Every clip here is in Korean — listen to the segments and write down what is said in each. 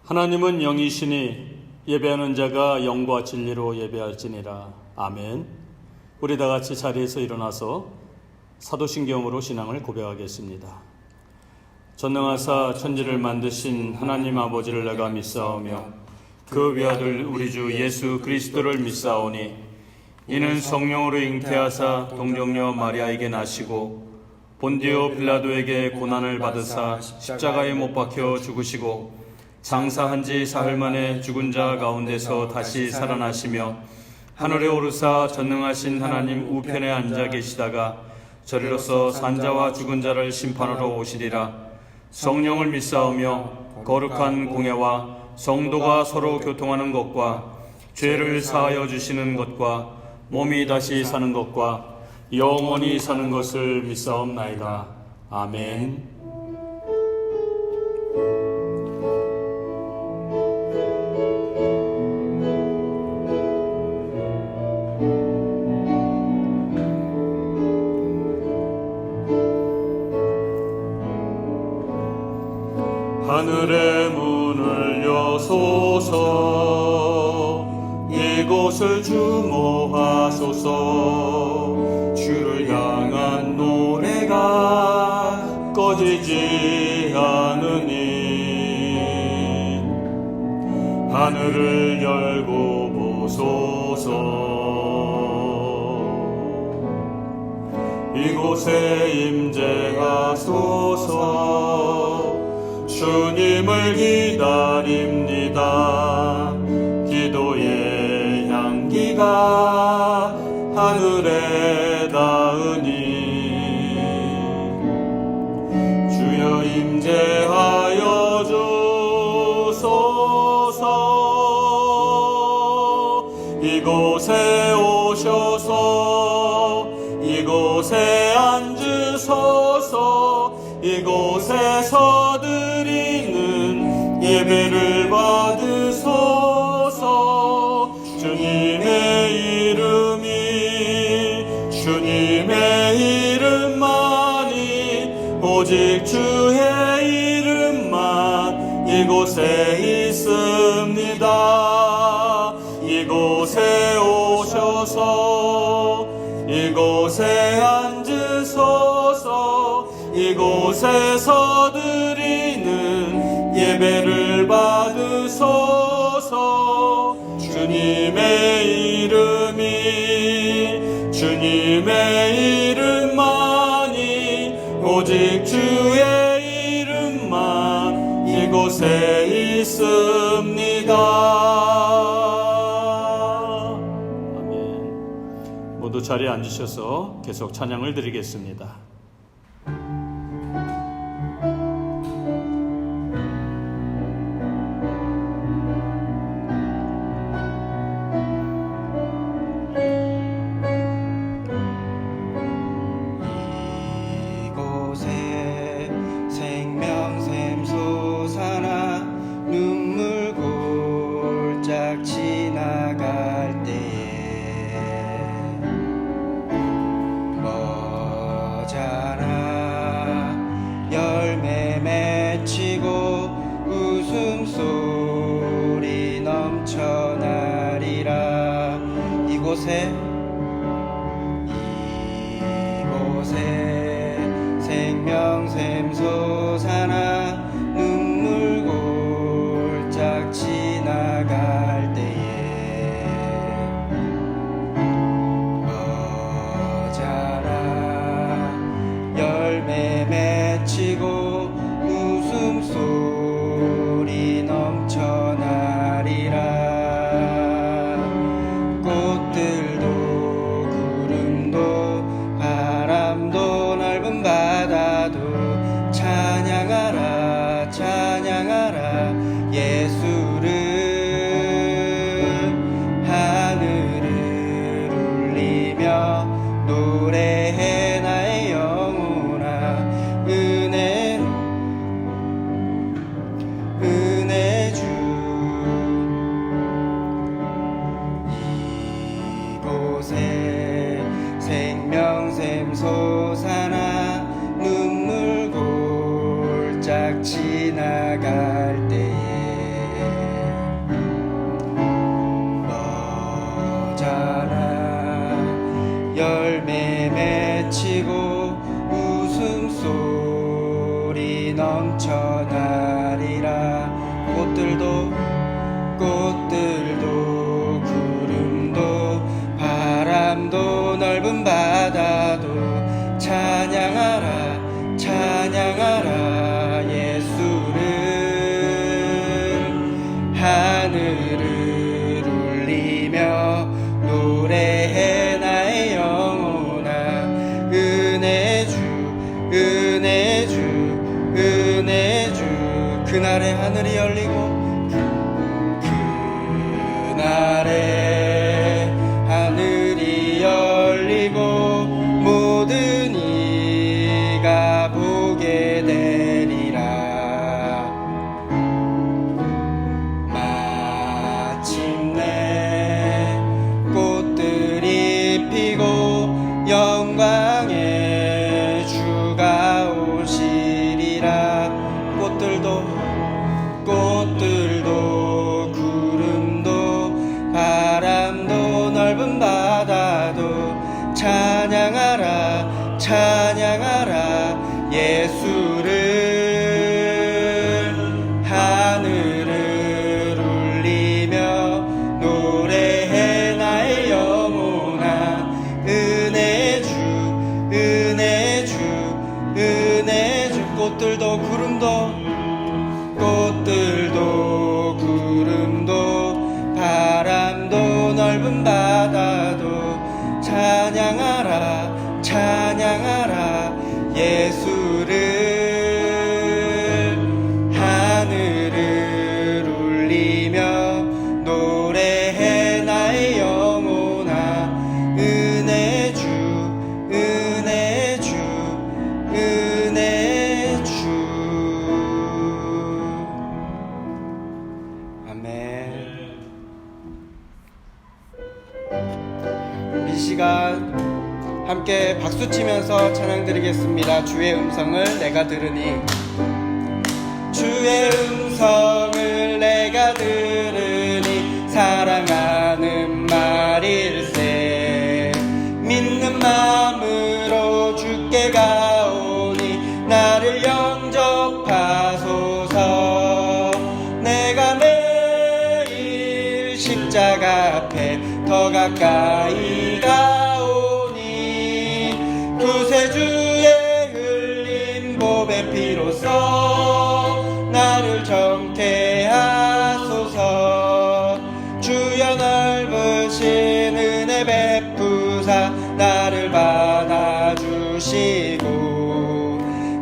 하나님은 영이시니 예배하는 자가 영과 진리로 예배할지니라. 아멘. 우리 다 같이 자리에서 일어나서 사도신경으로 신앙을 고백하겠습니다. 전능하사 천지를 만드신 하나님 아버지를 내가 믿사오며 그 외아들 우리 주 예수 그리스도를 믿사오니 이는 성령으로 잉태하사 동정녀 마리아에게 나시고 본디오 빌라도에게 고난을 받으사 십자가에 못 박혀 죽으시고 장사한 지 사흘 만에 죽은 자 가운데서 다시 살아나시며 하늘에 오르사 전능하신 하나님 우편에 앉아 계시다가 저리로서 산자와 죽은 자를 심판하러 오시리라. 성령을 믿사오며 거룩한 공예와 성도가 서로 교통하는 것과 죄를 사하여 주시는 것과 몸이 다시 사는 것과 영원히 사는 것을 믿사옵나이다. 아멘. 하늘의 문을 여소서 이곳을 주모하소서 주를 향한 노래가 꺼지지 않으니 하늘을 열고 보소서 이곳에 임재하소서 주님을 기다립니다. 기도의 향기가 하늘에 닿으니 주여 임재하여 주소서. 이곳에 오셔서 이곳에 앉으소서. 이곳에서 드리는 예배를 받으소서. 주님의 이름만이 오직 주의 이름만 이곳에 있습니다. 이곳에 오셔서 이곳에 앉으소서. 이곳에서 드리는 예배를 받으소서. 주님의 이름만이 오직 주의 이름만 이곳에 있습니다. 아멘. 모두 자리에 앉으셔서 계속 찬양을 드리겠습니다. 웃음소리 넘쳐나리라. 이곳에 생명샘 솟아나 눈물 골짝 지나갈 때에 머자라 열매 맺히고 웃음소리 넘쳐나리라. 꽃들도 구름도 바람도 넓은 바다도 찬양하라 찬양하라 예수를. 하늘을 울리며 노래해 나의 영혼아. 은혜 주 이곳에 생명샘 솟아나 눈물 골짝 지나갈 때에 함께 맺히고 웃음소리 넘쳐나리라. 꽃들도 구름도 바람도 넓은 바다도 찬양하라 찬양하라 예수를. 하늘을 울리며 노래해 나의 영혼아. 은혜주 은혜주 은혜주. 그날에 하늘이 열리고 그날에 하늘이 열리고 모든 이가 보게 되리라. 마침내 꽃들이 피고 영광의 주가 오시리라. 꽃들도 구름도 바람도 넓은 바다도 찬양하라 찬양하라 예수를. 하늘을 울리며 노래해 나의 영혼아. 은혜주 은혜주 은혜주. 꽃들도 구름도 바람도 넓은 바다도 찬양하라 찬양하라 예수를. 하늘을 울리며 노래해 나의 영혼아. 은혜주 은혜주 은혜주. 아멘. 이 시간 함께 박수치면서 찬양드리겠습니다. 주의 음성을 내가 들으니. 주의 음성을 내가 들으니 사랑하는 말일세. 믿는 마음으로 주께 가오니 나를 영접하소서. 내가 매일 십자가 앞에 더 가까이 가오니 구세주의 흘린 보배 피로써 나를 정케하소서. 주여 넓으신 은혜 베푸사 나를 받아주시고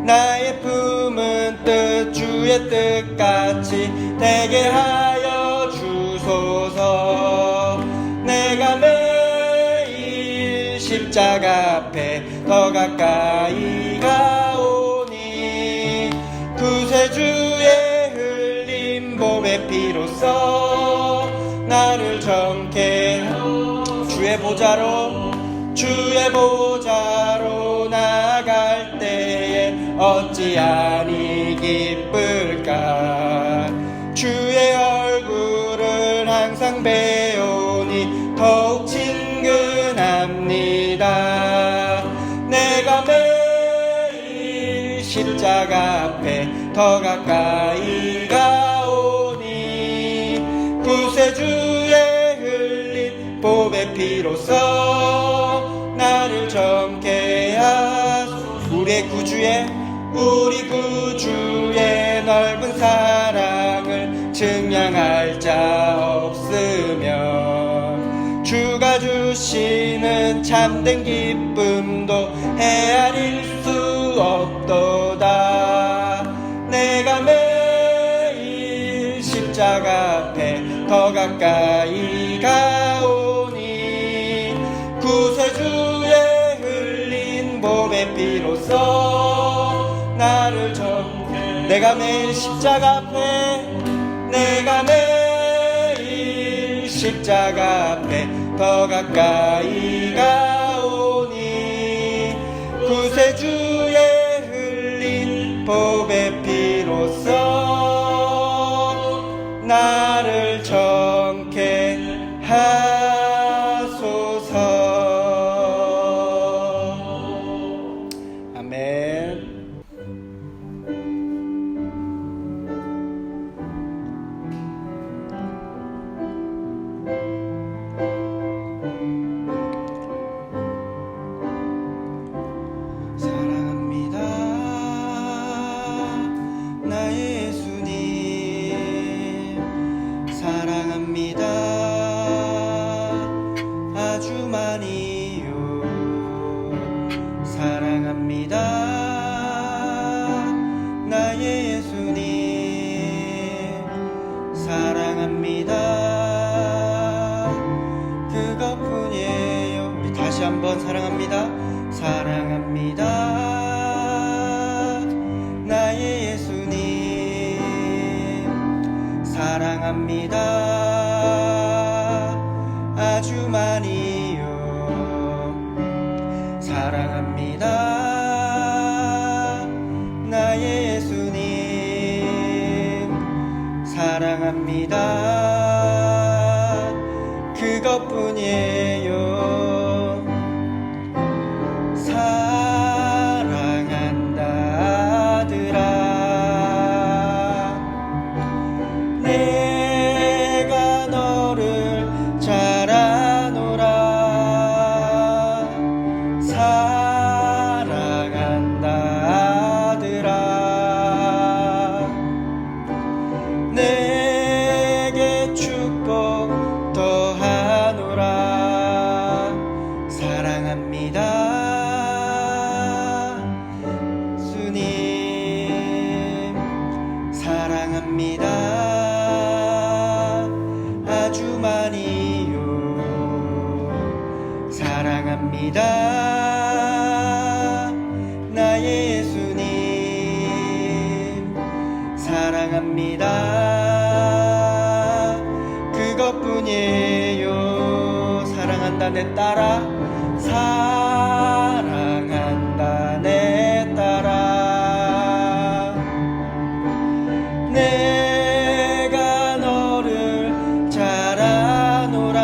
나의 품은 뜻 주의 뜻같이 되게 하여 주소서. 내가 매일 십자가 앞에 더 가까이 가오니 구세주의 흘린 보배 피로써 나를 정케. 주의 보좌로 나갈 때에 어찌하니 기쁠까. 주의 얼굴을 항상 배우니 더욱 친근합니다. 내가 매일 십자가 앞에 더 가까이 가오니 구세주의 흘린 보배 피로써 나를 정케하소서. 우리 구주의 넓은 사랑을 증량할 자 없으며 주가 주시는 참된 기쁨도 헤아릴 수 없도다. 내가 매일 십자가 앞에 더 가까이 가오니 구세주의 흘린 보배 피로써 나를 정케. 내가 매일 십자가 앞에 더 가까이 가오니 구세주의 흘린 보배 피로써 나를 정케 하소서. 한번 사랑합니다. 사랑합니다. 나의 예수님 사랑합니다. 아주 많이요. 사랑합니다. 나의 예수님 사랑합니다. 그것뿐이에요. 사랑한다 아들아. 내가 너를 잘 아노라. 사랑한다 아들아. 내게 축복 더하노라. 사랑합니다. 주님 사랑합니다. 아주 많이요. 사랑합니다. 나의 예수님 사랑합니다. 그것뿐이에요. 사랑한다 내 딸아. 사랑한다 내 딸아. 내가 너를 잘 아노라.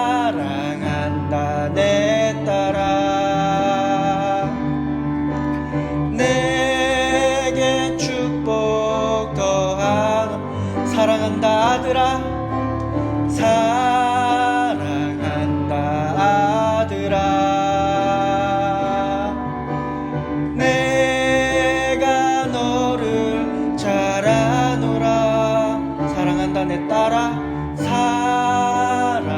사랑한다 내 딸아. 내게 축복 더하노. 사랑한다 아들아. 사랑한다 아들아. 내가 너를 잘 아노라. 사랑한다 내 딸아. 사랑한다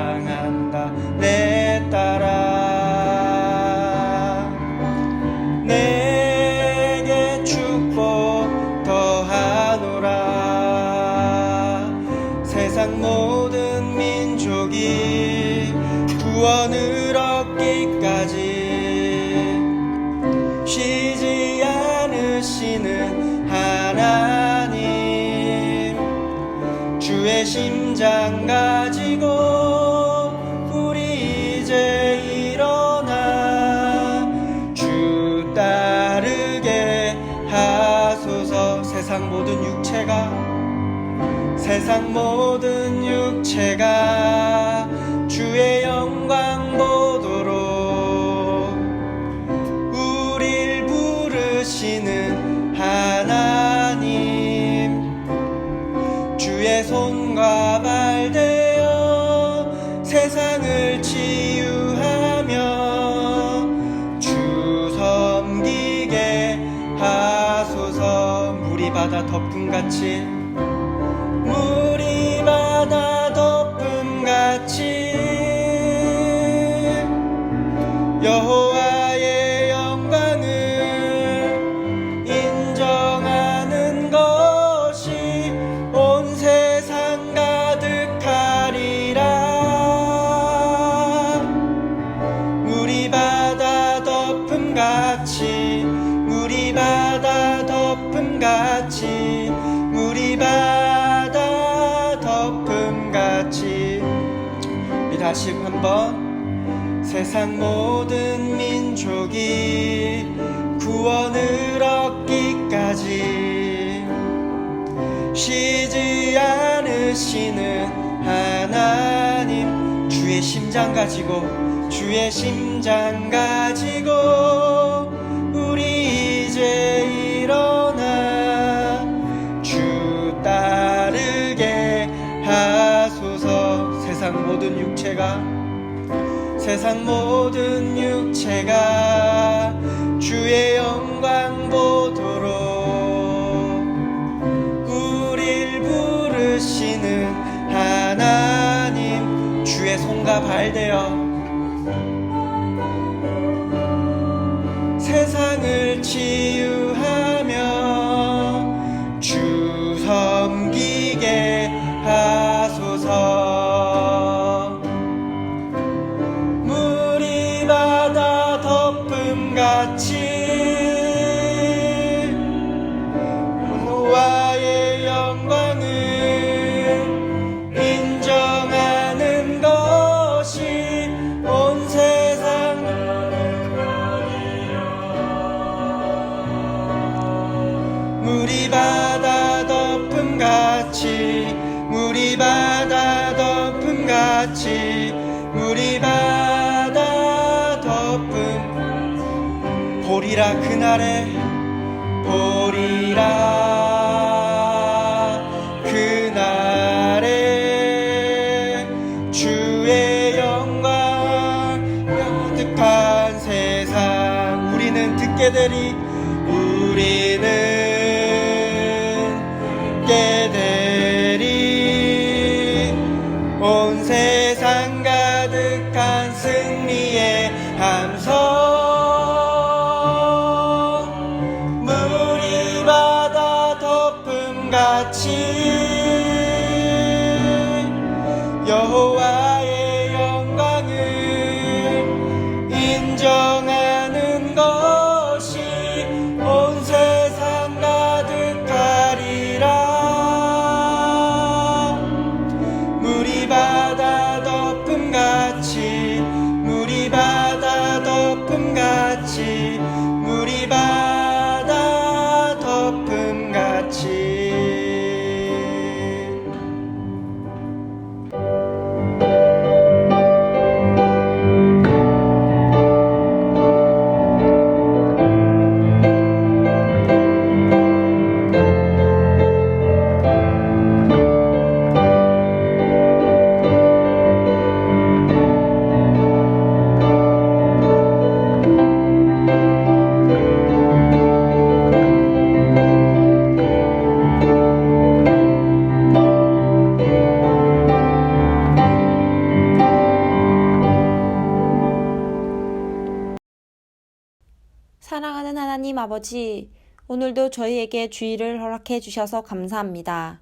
내 딸아. 내게 축복 더하노라. 세상 모든 민족이 구원을 얻기까지 쉬지 않으시는 하나님. 주의 심장 가지고 우리 이제 일어나 주 따르게 하소서. 세상 모든 육체가 주의 영광 보도록 우릴 부르시는 하나님. 주의 손과 발 되어 세상을 치유하며 주 섬기게 하소서. 물이 바다 덮음같이 물이 바다 덮음같이 여호와의 영광을 인정하는 것이 온 세상 가득하리라. 물이 바다 덮음같이 물이 바다 덮음같이 물이 바다 덮음같이. 다시 한번. 세상 모든 민족이 구원을 얻기까지 쉬지 않으시는 하나님. 주의 심장 가지고 우리 이제 일어나 주 따르게 하소서. 세상 모든 육체가 주의 영광 보도록 우릴 부르시는 하나님. 주의 손과 발 되어 세상을 치유하며 주 섬기게 하소서. 같이 여호와의 영광을 인정하는 것이 온 세상 물이 바다 덮음같이 물이 바다 덮음같이 물이 바다 덮음 보리라 그날에 보리라 그날에 주의 영광 가득한 세상 우리는 듣게 되리 우리는 듣게 되리 온 세상 가득한 승리의 함성 물이 바다 덮음같이 여호와의 영광을 인정하는 것이 온 세상 가득하리라 물이 바다 덮음같이 물이 바다 덮음같이 물이 바다 덮음같이 사랑하는 하나님 아버지, 오늘도 저희에게 주일을 허락해 주셔서 감사합니다.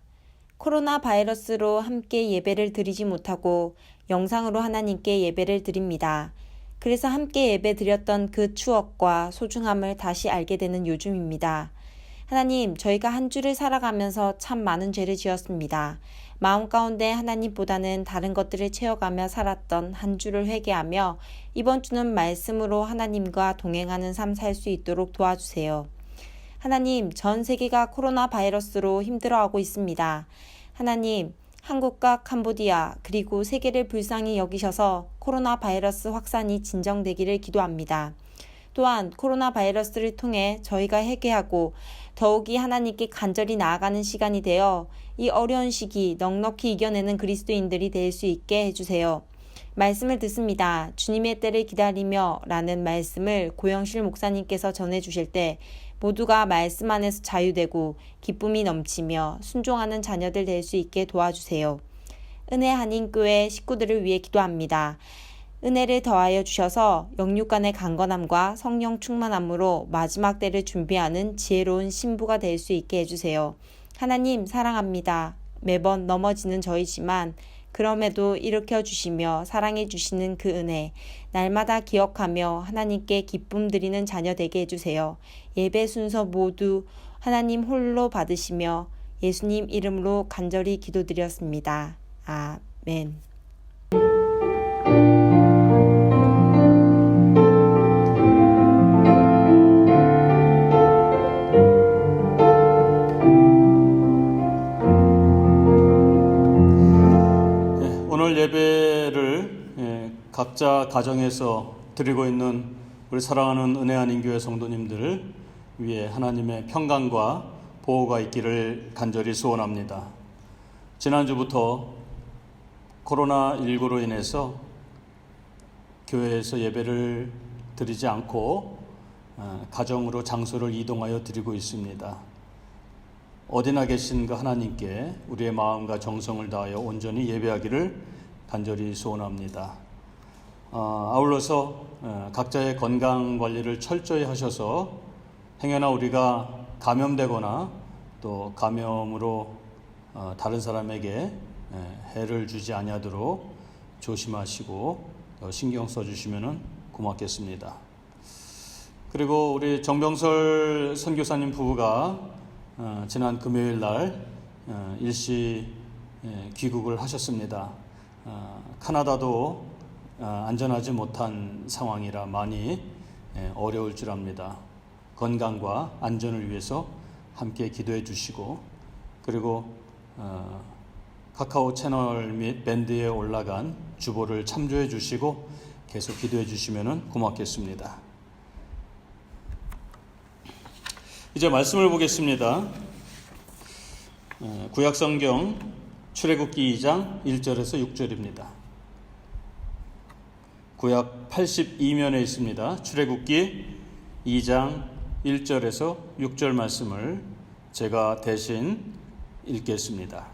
코로나 바이러스로 함께 예배를 드리지 못하고 영상으로 하나님께 예배를 드립니다. 그래서 함께 예배 드렸던 그 추억과 소중함을 다시 알게 되는 요즘입니다. 하나님, 저희가 한 주를 살아가면서 참 많은 죄를 지었습니다. 마음 가운데 하나님보다는 다른 것들을 채워가며 살았던 한 주를 회개하며 이번 주는 말씀으로 하나님과 동행하는 삶 살 수 있도록 도와주세요. 하나님, 전 세계가 코로나 바이러스로 힘들어하고 있습니다. 하나님, 한국과 캄보디아 그리고 세계를 불쌍히 여기셔서 코로나 바이러스 확산이 진정되기를 기도합니다. 또한 코로나 바이러스를 통해 저희가 회개하고 더욱이 하나님께 간절히 나아가는 시간이 되어 이 어려운 시기 넉넉히 이겨내는 그리스도인들이 될 수 있게 해주세요. 말씀을 듣습니다. 주님의 때를 기다리며 라는 말씀을 고영실 목사님께서 전해주실 때 모두가 말씀 안에서 자유되고 기쁨이 넘치며 순종하는 자녀들 될 수 있게 도와주세요. 은혜 한인교회 식구들을 위해 기도합니다. 은혜를 더하여 주셔서 영육간의 강건함과 성령 충만함으로 마지막 때를 준비하는 지혜로운 신부가 될 수 있게 해주세요. 하나님 사랑합니다. 매번 넘어지는 저이지만 그럼에도 일으켜 주시며 사랑해 주시는 그 은혜 날마다 기억하며 하나님께 기쁨 드리는 자녀 되게 해주세요. 예배 순서 모두 하나님 홀로 받으시며 예수님 이름으로 간절히 기도드렸습니다. 아멘. 오늘 예배를 각자 가정에서 드리고 있는 우리 사랑하는 은혜 한인교회 성도님들 위해 하나님의 평강과 보호가 있기를 간절히 소원합니다. 지난주부터 코로나19로 인해서 교회에서 예배를 드리지 않고 가정으로 장소를 이동하여 드리고 있습니다. 어디나 계신 그 하나님께 우리의 마음과 정성을 다하여 온전히 예배하기를 간절히 소원합니다. 아울러서 각자의 건강 관리를 철저히 하셔서 행여나 우리가 감염되거나 또 감염으로 다른 사람에게 해를 주지 아니하도록 조심하시고 신경 써주시면 고맙겠습니다. 그리고 우리 정병설 선교사님 부부가 지난 금요일 날 일시 귀국을 하셨습니다. 카나다도 안전하지 못한 상황이라 많이 어려울 줄 압니다. 건강과 안전을 위해서 함께 기도해 주시고, 그리고 카카오 채널 및 밴드에 올라간 주보를 참조해 주시고 계속 기도해 주시면 고맙겠습니다. 이제 말씀을 보겠습니다. 구약성경 출애굽기 2장 1절에서 6절입니다. 구약 82면에 있습니다. 출애굽기 2장 1절에서 6절 말씀을 제가 대신 읽겠습니다.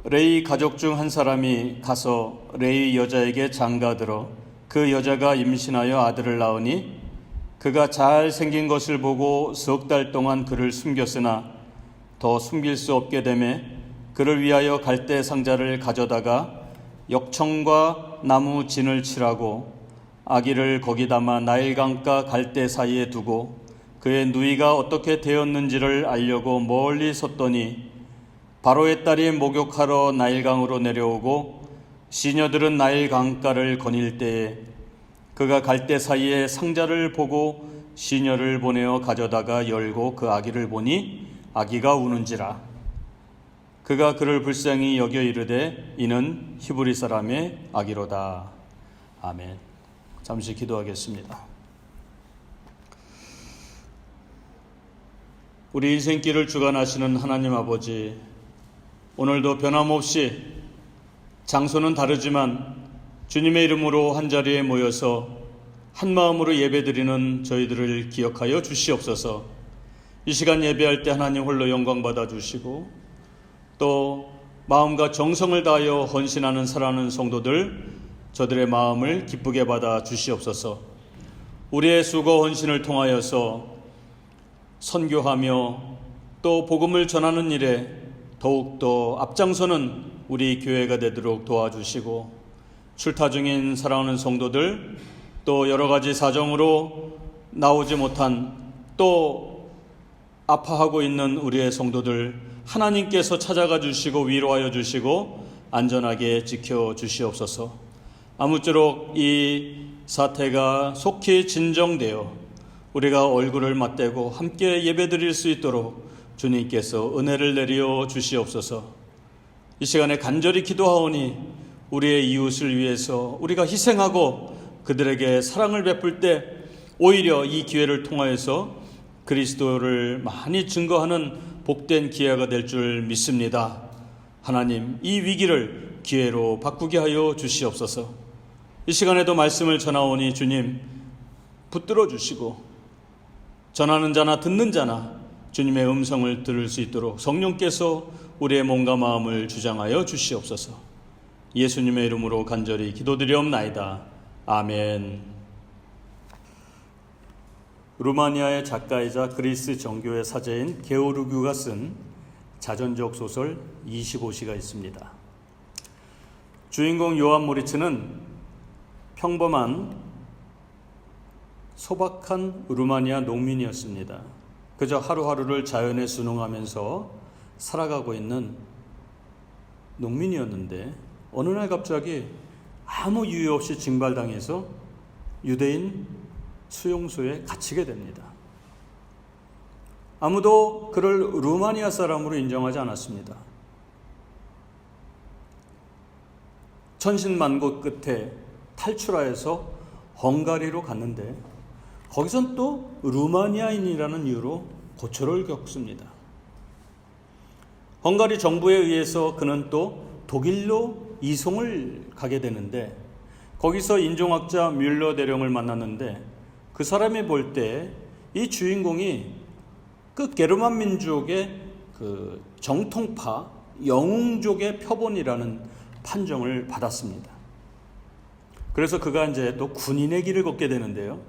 레위 가족 중 한 사람이 가서 레위 여자에게 장가들어 그 여자가 임신하여 아들을 낳으니 그가 잘 생긴 것을 보고 석 달 동안 그를 숨겼으나 더 숨길 수 없게 되매 그를 위하여 갈대 상자를 가져다가 역청과 나무 진을 칠하고 아기를 거기 담아 나일강가 갈대 사이에 두고 그의 누이가 어떻게 되었는지를 알려고 멀리 섰더니 바로의 딸이 목욕하러 나일강으로 내려오고 시녀들은 나일강가를 거닐 때에 그가 갈대 사이에 상자를 보고 시녀를 보내어 가져다가 열고 그 아기를 보니 아기가 우는지라. 그가 그를 불쌍히 여겨 이르되 이는 히브리 사람의 아기로다. 아멘. 잠시 기도하겠습니다. 우리 인생길을 주관하시는 하나님 아버지, 오늘도 변함없이 장소는 다르지만 주님의 이름으로 한자리에 모여서 한마음으로 예배드리는 저희들을 기억하여 주시옵소서. 이 시간 예배할 때 하나님 홀로 영광 받아 주시고 또 마음과 정성을 다하여 헌신하는 사랑하는 성도들, 저들의 마음을 기쁘게 받아 주시옵소서. 우리의 수고 헌신을 통하여서 선교하며 또 복음을 전하는 일에 더욱더 앞장서는 우리 교회가 되도록 도와주시고, 출타 중인 사랑하는 성도들, 또 여러 가지 사정으로 나오지 못한, 또 아파하고 있는 우리의 성도들 하나님께서 찾아가 주시고 위로하여 주시고 안전하게 지켜 주시옵소서. 아무쪼록 이 사태가 속히 진정되어 우리가 얼굴을 맞대고 함께 예배드릴 수 있도록 주님께서 은혜를 내려 주시옵소서. 이 시간에 간절히 기도하오니 우리의 이웃을 위해서 우리가 희생하고 그들에게 사랑을 베풀 때 오히려 이 기회를 통하여서 그리스도를 많이 증거하는 복된 기회가 될 줄 믿습니다. 하나님, 이 위기를 기회로 바꾸게 하여 주시옵소서. 이 시간에도 말씀을 전하오니 주님 붙들어 주시고 전하는 자나 듣는 자나 주님의 음성을 들을 수 있도록 성령께서 우리의 몸과 마음을 주장하여 주시옵소서. 예수님의 이름으로 간절히 기도드리옵나이다. 아멘. 루마니아의 작가이자 그리스 정교회 사제인 게오르규가 쓴 자전적 소설 25시가 있습니다. 주인공 요한 모리츠는 평범한 소박한 루마니아 농민이었습니다. 그저 하루하루를 자연에 순응하면서 살아가고 있는 농민이었는데 어느 날 갑자기 아무 이유 없이 징발당해서 유대인 수용소에 갇히게 됩니다. 아무도 그를 루마니아 사람으로 인정하지 않았습니다. 천신만고 끝에 탈출하여서 헝가리로 갔는데 거기선 또 루마니아인이라는 이유로 고초를 겪습니다. 헝가리 정부에 의해서 그는 또 독일로 이송을 가게 되는데 거기서 인종학자 뮬러 대령을 만났는데 그 사람이 볼 때 이 주인공이 그 게르만 민족의 그 정통파 영웅족의 표본이라는 판정을 받았습니다. 그래서 그가 이제 또 군인의 길을 걷게 되는데요.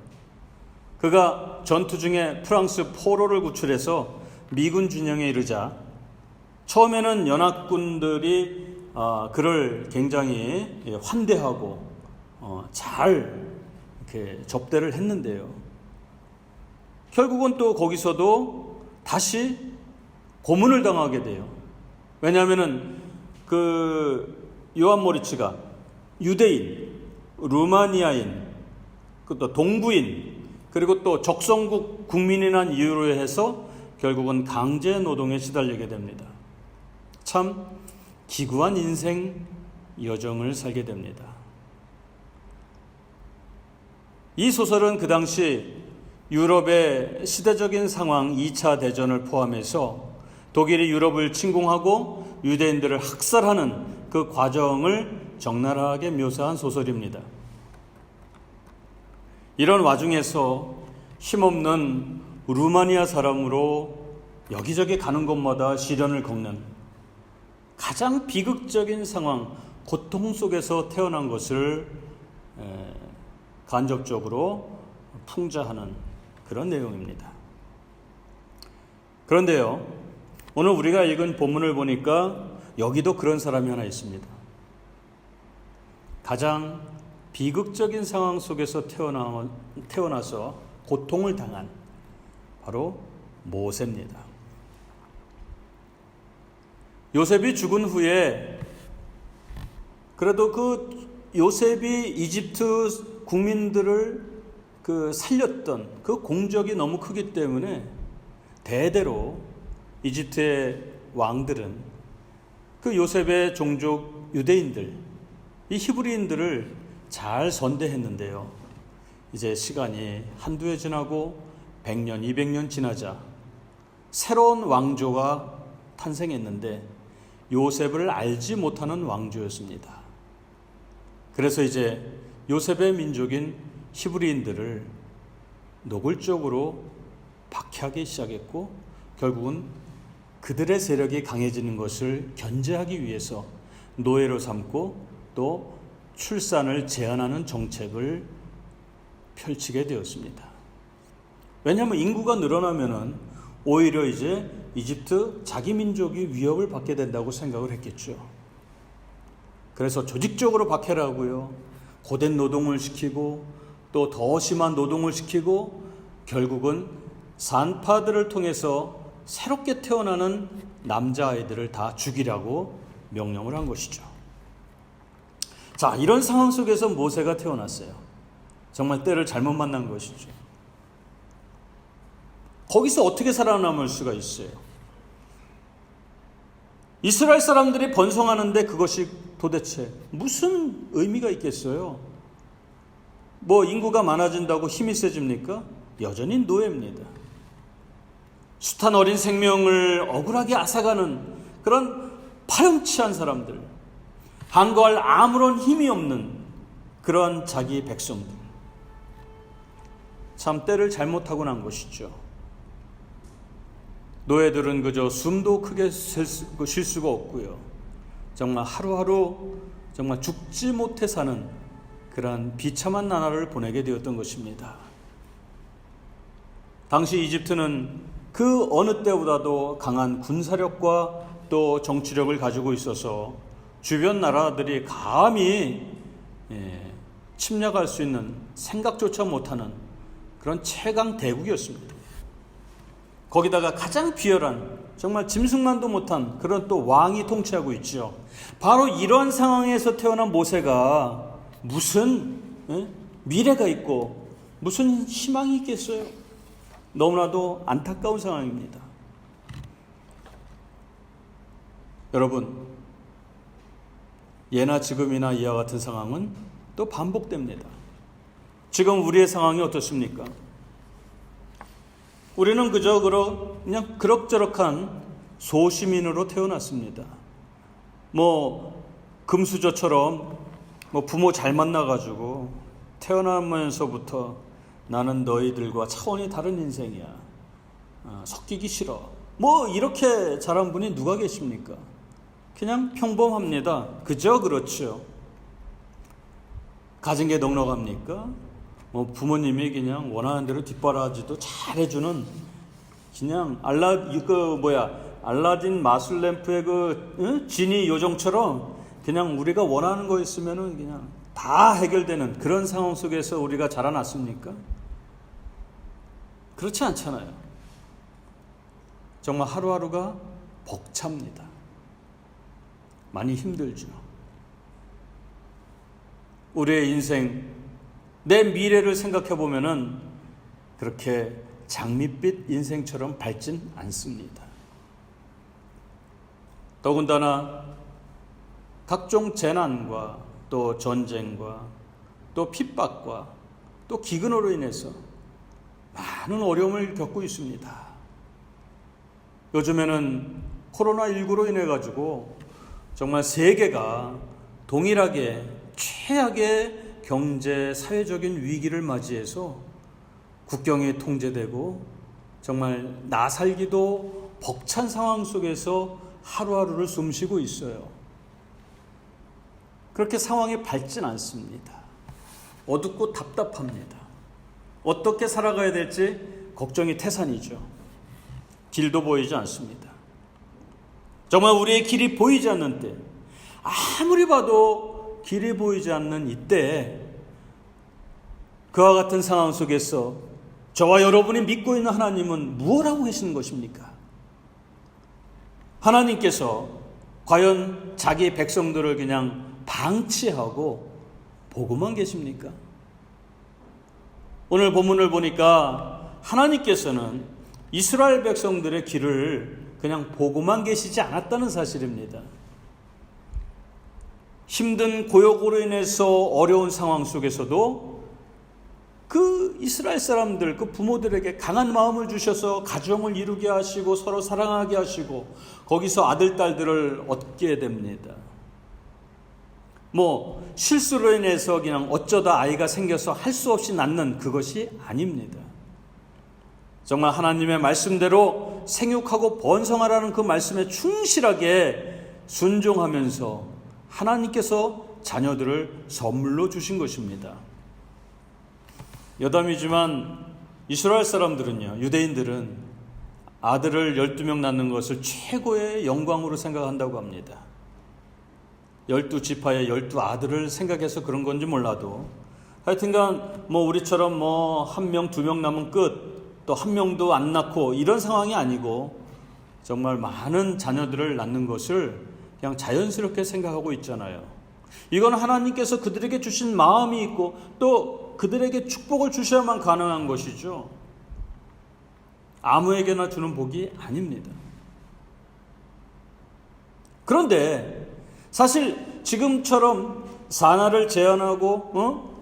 그가 전투 중에 프랑스 포로를 구출해서 미군 진영에 이르자 처음에는 연합군들이 그를 굉장히 환대하고 잘 이렇게 접대를 했는데요. 결국은 또 거기서도 다시 고문을 당하게 돼요. 왜냐하면은 그 요한 모리츠가 유대인, 루마니아인, 또 동부인, 그리고 또 적성국 국민이란 이유로 해서 결국은 강제 노동에 시달리게 됩니다. 참 기구한 인생 여정을 살게 됩니다. 이 소설은 그 당시 유럽의 시대적인 상황 2차 대전을 포함해서 독일이 유럽을 침공하고 유대인들을 학살하는 그 과정을 적나라하게 묘사한 소설입니다. 이런 와중에서 힘없는 루마니아 사람으로 여기저기 가는 곳마다 시련을 겪는 가장 비극적인 상황, 고통 속에서 태어난 것을 간접적으로 풍자하는 그런 내용입니다. 그런데요, 오늘 우리가 읽은 본문을 보니까 여기도 그런 사람이 하나 있습니다. 가장 비극적인 상황 속에서 태어나서 고통을 당한 바로 모세입니다. 요셉이 죽은 후에 그래도 그 요셉이 이집트 국민들을 살렸던 그 공적이 너무 크기 때문에 대대로 이집트의 왕들은 그 요셉의 종족 유대인들, 이 히브리인들을 잘 선대했는데요. 이제 시간이 한두 해 지나고 100년, 200년 지나자 새로운 왕조가 탄생했는데 요셉을 알지 못하는 왕조였습니다. 그래서 이제 요셉의 민족인 히브리인들을 노골적으로 박해하기 시작했고 결국은 그들의 세력이 강해지는 것을 견제하기 위해서 노예로 삼고 또 출산을 제한하는 정책을 펼치게 되었습니다. 왜냐하면 인구가 늘어나면은 오히려 이제 이집트 자기 민족이 위협을 받게 된다고 생각을 했겠죠. 그래서 조직적으로 박해를 하고요. 고된 노동을 시키고 또 더 심한 노동을 시키고 결국은 산파들을 통해서 새롭게 태어나는 남자아이들을 다 죽이라고 명령을 한 것이죠. 자, 이런 상황 속에서 모세가 태어났어요. 정말 때를 잘못 만난 것이죠. 거기서 어떻게 살아남을 수가 있어요? 이스라엘 사람들이 번성하는데 그것이 도대체 무슨 의미가 있겠어요? 뭐 인구가 많아진다고 힘이 세집니까? 여전히 노예입니다. 숱한 어린 생명을 억울하게 앗아가는 그런 파렴치한 사람들, 항거할 아무런 힘이 없는 그런 자기 백성들, 참 때를 잘못하고 난 것이죠. 노예들은 그저 숨도 크게 쉴 수가 없고요. 정말 하루하루 정말 죽지 못해 사는 그러한 비참한 나날을 보내게 되었던 것입니다. 당시 이집트는 그 어느 때보다도 강한 군사력과 또 정치력을 가지고 있어서 주변 나라들이 감히 침략할 수 있는 생각조차 못하는 그런 최강 대국이었습니다. 거기다가 가장 비열한 정말 짐승만도 못한 그런 또 왕이 통치하고 있죠. 바로 이런 상황에서 태어난 모세가 무슨 미래가 있고 무슨 희망이 있겠어요? 너무나도 안타까운 상황입니다. 여러분, 예나 지금이나 이와 같은 상황은 또 반복됩니다. 지금 우리의 상황이 어떻습니까? 우리는 그저 그냥 그럭저럭한 소시민으로 태어났습니다. 금수저처럼 부모 잘 만나가지고 태어나면서부터 나는 너희들과 차원이 다른 인생이야. 섞이기 싫어. 이렇게 자란 분이 누가 계십니까? 그냥 평범합니다. 그저 그렇죠. 가진 게 넉넉합니까? 부모님이 그냥 원하는 대로 뒷바라지도 잘 해주는 그냥 알라딘 마술램프의 지니 요정처럼 그냥 우리가 원하는 거 있으면은 그냥 다 해결되는 그런 상황 속에서 우리가 자라났습니까? 그렇지 않잖아요. 정말 하루하루가 벅찹니다. 많이 힘들죠. 우리의 인생, 내 미래를 생각해 보면은 그렇게 장밋빛 인생처럼 밝진 않습니다. 더군다나 각종 재난과 또 전쟁과 또 핍박과 또 기근으로 인해서 많은 어려움을 겪고 있습니다. 요즘에는 코로나19로 인해 가지고 정말 세계가 동일하게 최악의 경제, 사회적인 위기를 맞이해서 국경이 통제되고 정말 나 살기도 벅찬 상황 속에서 하루하루를 숨쉬고 있어요. 그렇게 상황이 밝진 않습니다. 어둡고 답답합니다. 어떻게 살아가야 될지 걱정이 태산이죠. 길도 보이지 않습니다. 정말 우리의 길이 보이지 않는 때, 아무리 봐도 길이 보이지 않는 이때, 그와 같은 상황 속에서 저와 여러분이 믿고 있는 하나님은 무엇 하고 계시는 것입니까? 하나님께서 과연 자기 백성들을 그냥 방치하고 보고만 계십니까? 오늘 본문을 보니까 하나님께서는 이스라엘 백성들의 길을 그냥 보고만 계시지 않았다는 사실입니다. 힘든 고역으로 인해서 어려운 상황 속에서도 그 이스라엘 사람들, 그 부모들에게 강한 마음을 주셔서 가정을 이루게 하시고 서로 사랑하게 하시고 거기서 아들, 딸들을 얻게 됩니다. 실수로 인해서 그냥 어쩌다 아이가 생겨서 할 수 없이 낳는 그것이 아닙니다. 정말 하나님의 말씀대로 생육하고 번성하라는 그 말씀에 충실하게 순종하면서 하나님께서 자녀들을 선물로 주신 것입니다. 여담이지만 이스라엘 사람들은요, 유대인들은 아들을 12명 낳는 것을 최고의 영광으로 생각한다고 합니다. 12지파의 12아들을 생각해서 그런 건지 몰라도 하여튼간 우리처럼 1명, 2명 낳으면 끝, 또 1명도 안 낳고 이런 상황이 아니고 정말 많은 자녀들을 낳는 것을 그냥 자연스럽게 생각하고 있잖아요. 이건 하나님께서 그들에게 주신 마음이 있고 또 그들에게 축복을 주셔야만 가능한 것이죠. 아무에게나 주는 복이 아닙니다. 그런데 사실 지금처럼 사나를 제한하고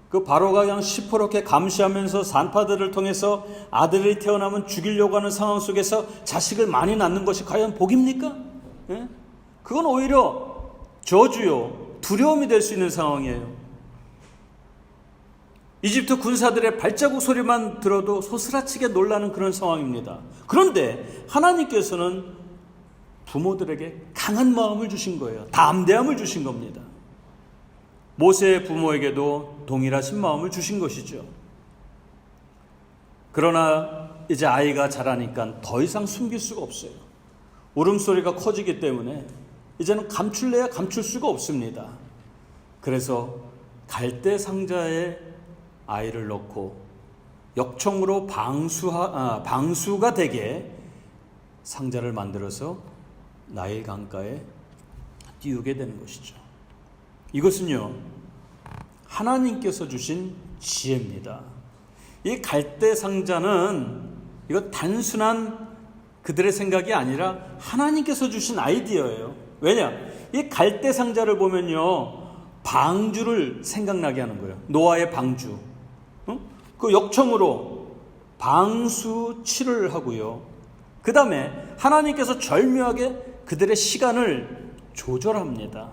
그 바로가 그냥 시퍼렇게 감시하면서 산파들을 통해서 아들이 태어나면 죽이려고 하는 상황 속에서 자식을 많이 낳는 것이 과연 복입니까? 그건 오히려 저주요, 두려움이 될 수 있는 상황이에요. 이집트 군사들의 발자국 소리만 들어도 소스라치게 놀라는 그런 상황입니다. 그런데 하나님께서는 부모들에게 강한 마음을 주신 거예요. 담대함을 주신 겁니다. 모세의 부모에게도 동일하신 마음을 주신 것이죠. 그러나 이제 아이가 자라니까 더 이상 숨길 수가 없어요. 울음소리가 커지기 때문에 이제는 감출래야 감출 수가 없습니다. 그래서 갈대 상자에 아이를 넣고 역청으로 방수가 되게 상자를 만들어서 나일 강가에 띄우게 되는 것이죠. 이것은요, 하나님께서 주신 지혜입니다. 이 갈대 상자는 이거 단순한 그들의 생각이 아니라 하나님께서 주신 아이디어예요. 왜냐? 이 갈대 상자를 보면요, 방주를 생각나게 하는 거예요. 노아의 방주. 그 역청으로 방수치를 하고요. 그 다음에 하나님께서 절묘하게 그들의 시간을 조절합니다.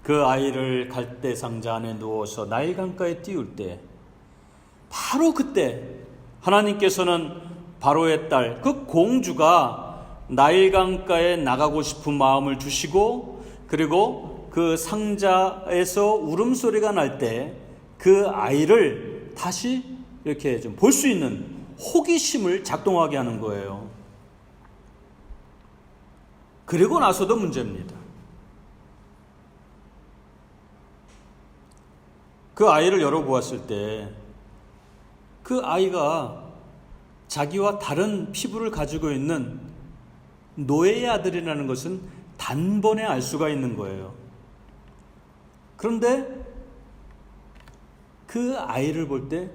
그 아이를 갈대 상자 안에 누워서 나일 강가에 띄울 때 바로 그때 하나님께서는 바로의 딸, 그 공주가 나일 강가에 나가고 싶은 마음을 주시고, 그리고 그 상자에서 울음소리가 날 때 그 아이를 다시 이렇게 좀 볼 수 있는 호기심을 작동하게 하는 거예요. 그리고 나서도 문제입니다. 그 아이를 열어보았을 때 그 아이가 자기와 다른 피부를 가지고 있는 노예의 아들이라는 것은 단번에 알 수가 있는 거예요. 그런데 그 아이를 볼 때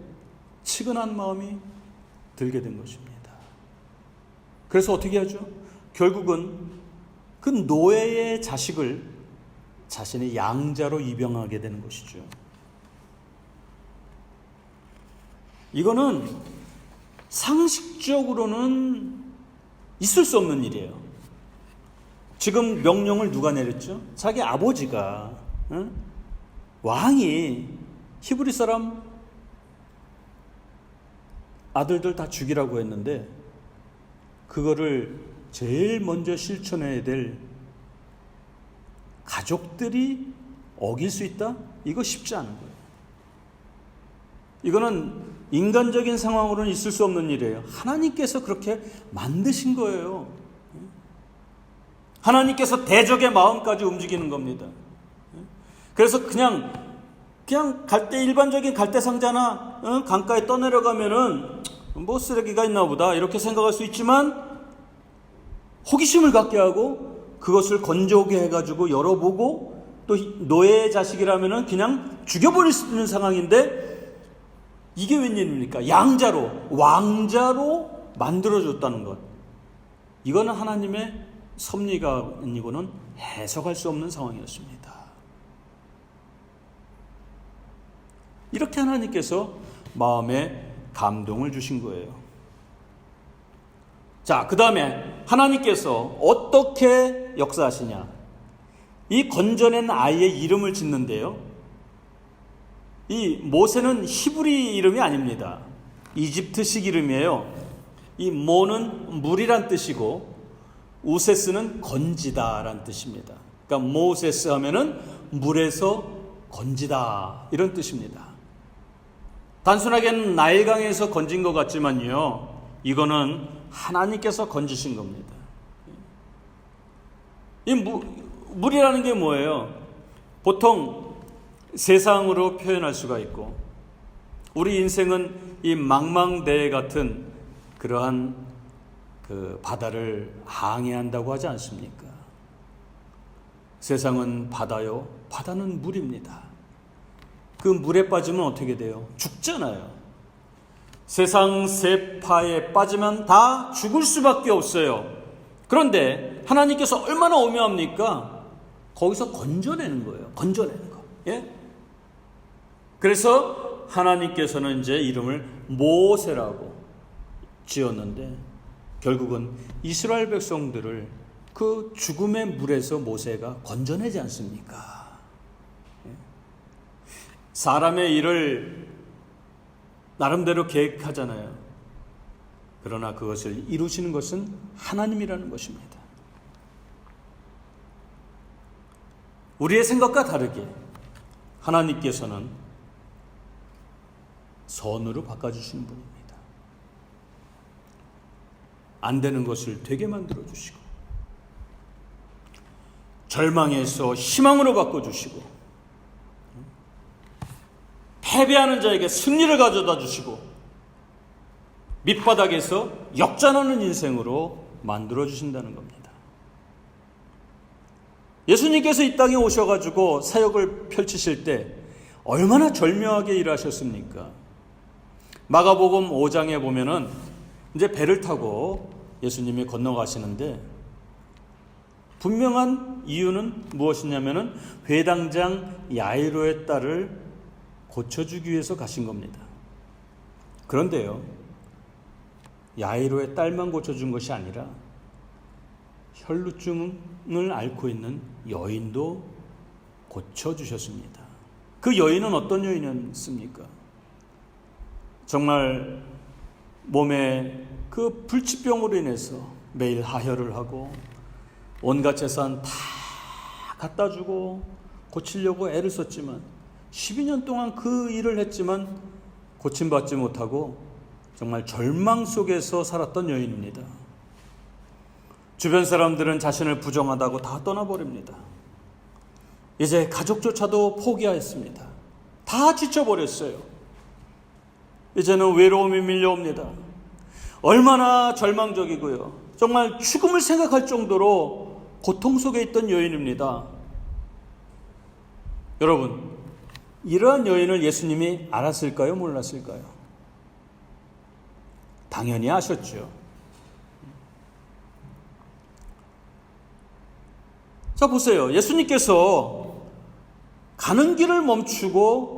측은한 마음이 들게 된 것입니다. 그래서 어떻게 하죠? 결국은 그 노예의 자식을 자신의 양자로 입양하게 되는 것이죠. 이거는 상식적으로는 있을 수 없는 일이에요. 지금 명령을 누가 내렸죠? 자기 아버지가, 왕이 히브리 사람 아들들 다 죽이라고 했는데 그거를 제일 먼저 실천해야 될 가족들이 어길 수 있다? 이거 쉽지 않은 거예요. 이거는 인간적인 상황으로는 있을 수 없는 일이에요. 하나님께서 그렇게 만드신 거예요. 하나님께서 대적의 마음까지 움직이는 겁니다. 그래서 그냥 갈대, 일반적인 갈대 상자나 강가에 떠내려가면은 뭐 쓰레기가 있나 보다 이렇게 생각할 수 있지만 호기심을 갖게 하고 그것을 건져오게 해가지고 열어보고 또 노예의 자식이라면은 그냥 죽여버릴 수 있는 상황인데 이게 웬일입니까? 양자로, 왕자로 만들어줬다는 것. 이거는 하나님의 섭리가 아니고는 해석할 수 없는 상황이었습니다. 이렇게 하나님께서 마음에 감동을 주신 거예요. 자, 그 다음에 하나님께서 어떻게 역사하시냐? 이 건져낸 아이의 이름을 짓는데요. 이 모세는 히브리 이름이 아닙니다. 이집트식 이름이에요. 이 모는 물이란 뜻이고 우세스는 건지다란 뜻입니다. 그러니까 모세스 하면은 물에서 건지다 이런 뜻입니다. 단순하게는 나일강에서 건진 것 같지만요, 이거는 하나님께서 건지신 겁니다. 이 물이라는 게 뭐예요? 보통 세상으로 표현할 수가 있고, 우리 인생은 이 망망대해 같은 그러한 그 바다를 항해한다고 하지 않습니까? 세상은 바다요, 바다는 물입니다. 그 물에 빠지면 어떻게 돼요? 죽잖아요. 세상 세파에 빠지면 다 죽을 수밖에 없어요. 그런데 하나님께서 얼마나 오묘합니까? 거기서 건져내는 거예요. 건져내는 거. 예? 그래서 하나님께서는 이제 이름을 모세라고 지었는데 결국은 이스라엘 백성들을 그 죽음의 물에서 모세가 건져내지 않습니까? 사람의 일을 나름대로 계획하잖아요. 그러나 그것을 이루시는 것은 하나님이라는 것입니다. 우리의 생각과 다르게 하나님께서는 선으로 바꿔주시는 분입니다. 안 되는 것을 되게 만들어주시고, 절망에서 희망으로 바꿔주시고, 패배하는 자에게 승리를 가져다 주시고, 밑바닥에서 역전하는 인생으로 만들어주신다는 겁니다. 예수님께서 이 땅에 오셔가지고 사역을 펼치실 때 얼마나 절묘하게 일하셨습니까? 마가복음 5장에 보면은 이제 배를 타고 예수님이 건너가시는데 분명한 이유는 무엇이냐면은 회당장 야이로의 딸을 고쳐주기 위해서 가신 겁니다. 그런데요, 야이로의 딸만 고쳐준 것이 아니라 혈루증을 앓고 있는 여인도 고쳐주셨습니다. 그 여인은 어떤 여인이었습니까? 정말 몸에 그 불치병으로 인해서 매일 하혈을 하고 온갖 재산 다 갖다 주고 고치려고 애를 썼지만 12년 동안 그 일을 했지만 고침받지 못하고 정말 절망 속에서 살았던 여인입니다. 주변 사람들은 자신을 부정하다고 다 떠나버립니다. 이제 가족조차도 포기하였습니다. 다 지쳐버렸어요. 이제는 외로움이 밀려옵니다. 얼마나 절망적이고요. 정말 죽음을 생각할 정도로 고통 속에 있던 여인입니다. 여러분, 이러한 여인을 예수님이 알았을까요? 몰랐을까요? 당연히 아셨죠. 자, 보세요. 예수님께서 가는 길을 멈추고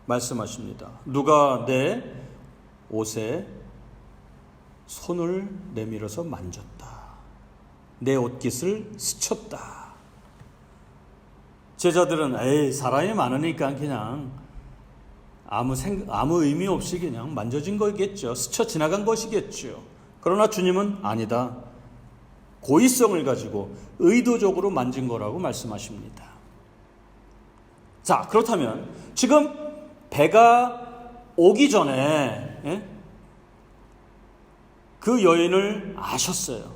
말씀하십니다. 누가 내 옷에 손을 내밀어서 만졌다. 내 옷깃을 스쳤다. 제자들은 사람이 많으니까 그냥 아무 의미 없이 그냥 만져진 거겠죠. 스쳐 지나간 것이겠죠. 그러나 주님은 아니다. 고의성을 가지고 의도적으로 만진 거라고 말씀하십니다. 자, 그렇다면 지금 배가 오기 전에 그 여인을 아셨어요.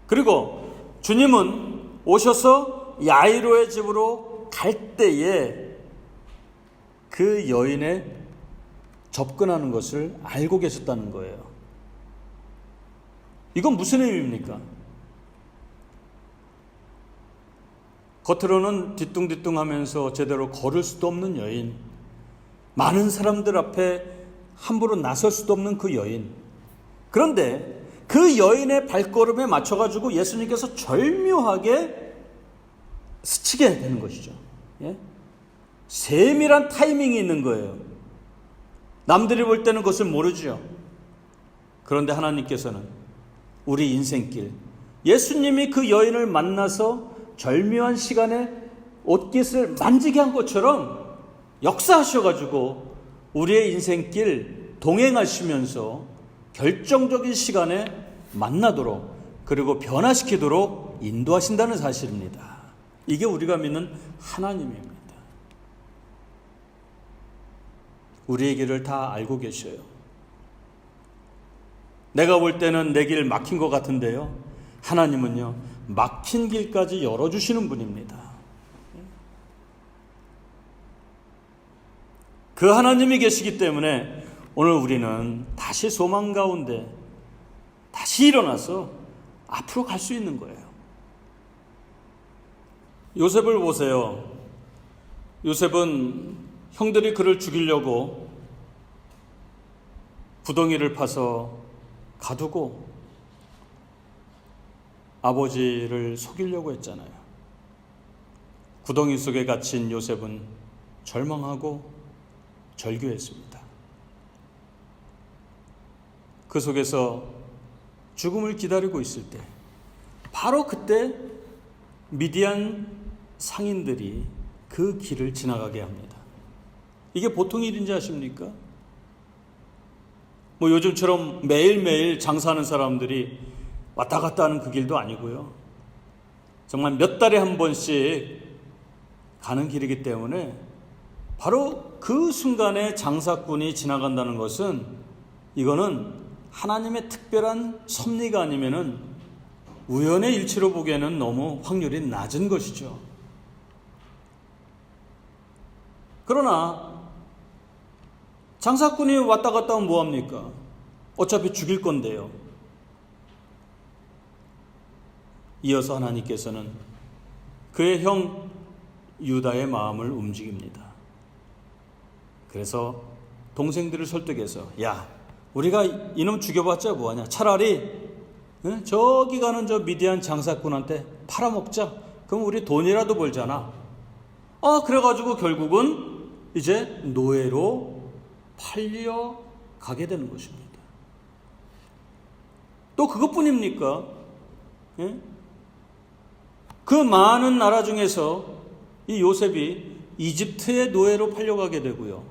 그리고 주님은 오셔서 야이로의 집으로 갈 때에 그 여인에 접근하는 것을 알고 계셨다는 거예요. 이건 무슨 의미입니까? 겉으로는 뒤뚱뒤뚱하면서 제대로 걸을 수도 없는 여인, 많은 사람들 앞에 함부로 나설 수도 없는 그 여인. 그런데 그 여인의 발걸음에 맞춰가지고 예수님께서 절묘하게 스치게 되는 것이죠. 세밀한 타이밍이 있는 거예요. 남들이 볼 때는 그것을 모르죠. 그런데 하나님께서는 우리 인생길, 예수님이 그 여인을 만나서 절묘한 시간에 옷깃을 만지게 한 것처럼 역사하셔가지고 우리의 인생길 동행하시면서 결정적인 시간에 만나도록, 그리고 변화시키도록 인도하신다는 사실입니다. 이게 우리가 믿는 하나님입니다. 우리의 길을 다 알고 계셔요. 내가 볼 때는 내 길 막힌 것 같은데요, 하나님은요, 막힌 길까지 열어주시는 분입니다. 그 하나님이 계시기 때문에 오늘 우리는 다시 소망 가운데 다시 일어나서 앞으로 갈 수 있는 거예요. 요셉을 보세요. 요셉은 형들이 그를 죽이려고 구덩이를 파서 가두고 아버지를 속이려고 했잖아요. 구덩이 속에 갇힌 요셉은 절망하고 절규했습니다. 그 속에서 죽음을 기다리고 있을 때, 바로 그때 미디안 상인들이 그 길을 지나가게 합니다. 이게 보통 일인지 아십니까? 요즘처럼 매일매일 장사하는 사람들이 왔다 갔다 하는 그 길도 아니고요. 정말 몇 달에 한 번씩 가는 길이기 때문에 바로 그 순간에 장사꾼이 지나간다는 것은, 이거는 하나님의 특별한 섭리가 아니면은 우연의 일치로 보기에는 너무 확률이 낮은 것이죠. 그러나 장사꾼이 왔다 갔다 하면 뭐합니까? 어차피 죽일 건데요. 이어서 하나님께서는 그의 형 유다의 마음을 움직입니다. 그래서 동생들을 설득해서, 야, 우리가 이놈 죽여봤자 뭐하냐, 차라리 저기 가는 저 미디안 장사꾼한테 팔아먹자. 그럼 우리 돈이라도 벌잖아. 그래가지고 결국은 이제 노예로 팔려가게 되는 것입니다. 또 그것뿐입니까? 그 많은 나라 중에서 이 요셉이 이집트의 노예로 팔려가게 되고요.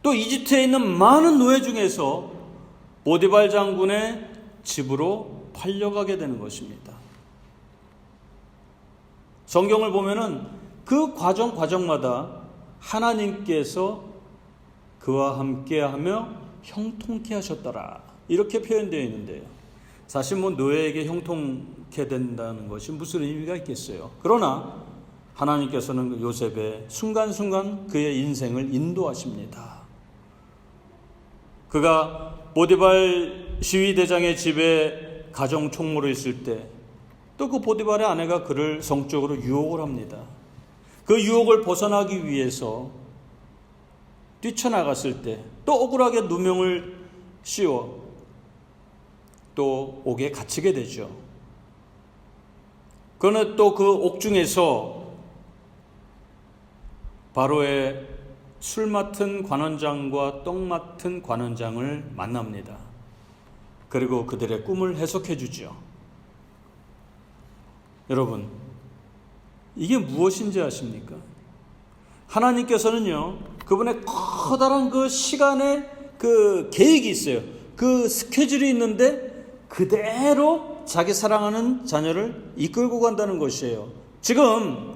또 이집트에 있는 많은 노예 중에서 보디발 장군의 집으로 팔려가게 되는 것입니다. 성경을 보면은 그 과정마다 하나님께서 그와 함께하며 형통케 하셨더라, 이렇게 표현되어 있는데요. 사실 노예에게 형통케 된다는 것이 무슨 의미가 있겠어요. 그러나 하나님께서는 그 요셉의 순간순간 그의 인생을 인도하십니다. 그가 보디발 시위대장의 집에 가정 총무로 있을 때 또 그 보디발의 아내가 그를 성적으로 유혹을 합니다. 그 유혹을 벗어나기 위해서 뛰쳐나갔을 때 또 억울하게 누명을 씌워 또 옥에 갇히게 되죠. 그러나 또 그 옥중에서 바로의 술 맡은 관원장과 떡 맡은 관원장을 만납니다. 그리고 그들의 꿈을 해석해 주죠. 여러분, 이게 무엇인지 아십니까? 하나님께서는요, 그분의 커다란 그 시간의 그 계획이 있어요. 그 스케줄이 있는데 그대로 자기 사랑하는 자녀를 이끌고 간다는 것이에요. 지금